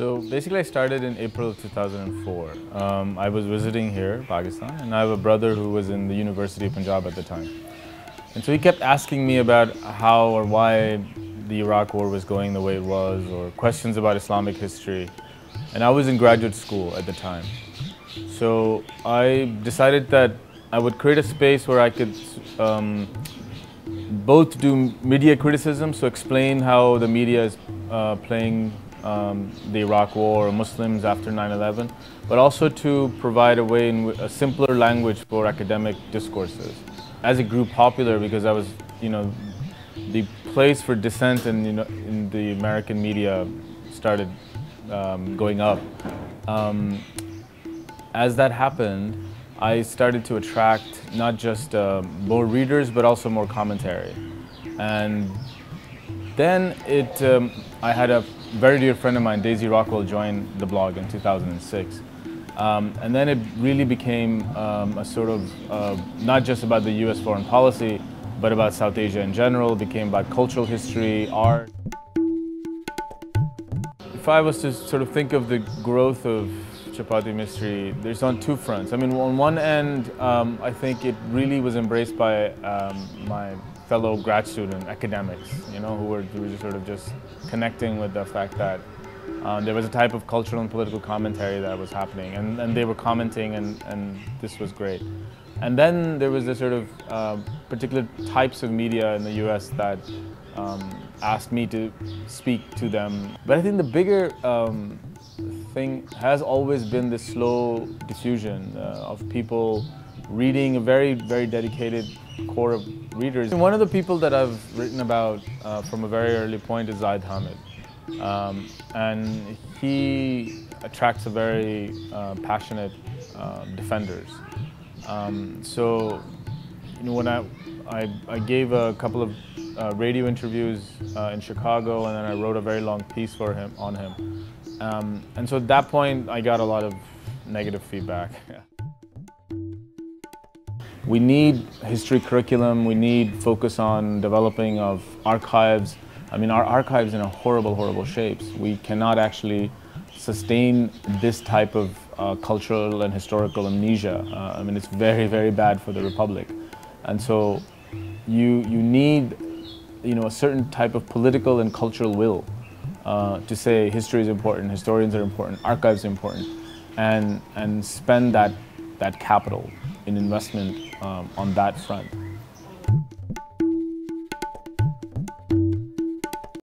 So basically I started in April of 2004. I was visiting here, Pakistan, and I have a brother who was in the University of Punjab at the time. And so he kept asking me about how or why the Iraq War was going the way it was, or questions about Islamic history. And I was in graduate school at the time. So I decided that I would create a space where I could both do media criticism, so explain how the media is playing the Iraq War or Muslims after 9/11, but also to provide a way in a simpler language for academic discourses. As it grew popular, because I was, the place for dissent in the American media started going up. As that happened, I started to attract not just more readers, but also more commentary. And then I had a very dear friend of mine, Daisy Rockwell, join the blog in 2006. And then it really became a sort of, not just about the US foreign policy, but about South Asia in general. It became about cultural history, art. If I was to sort of think of the growth of Chapati Mystery, there's on two fronts. I mean, on one end, I think it really was embraced by my fellow grad student academics, who were sort of just connecting with the fact that there was a type of cultural and political commentary that was happening, and they were commenting, and this was great. And then there was this sort of particular types of media in the US that asked me to speak to them. But I think the bigger thing has always been this slow diffusion of people reading, a very, very dedicated core of readers. And one of the people that I've written about from a very early point is Zaid Hamid. And he attracts a very passionate defenders. So, when I gave a couple of radio interviews in Chicago, and then I wrote a very long piece for him on him. And so at that point, I got a lot of negative feedback. We need history curriculum. We need focus on developing of archives. I mean, our archive's in a horrible, horrible shape. We cannot actually sustain this type of cultural and historical amnesia. I mean, it's very, very bad for the Republic. And so you need, a certain type of political and cultural will to say history is important, historians are important, archives are important, and spend that capital in investment on that front.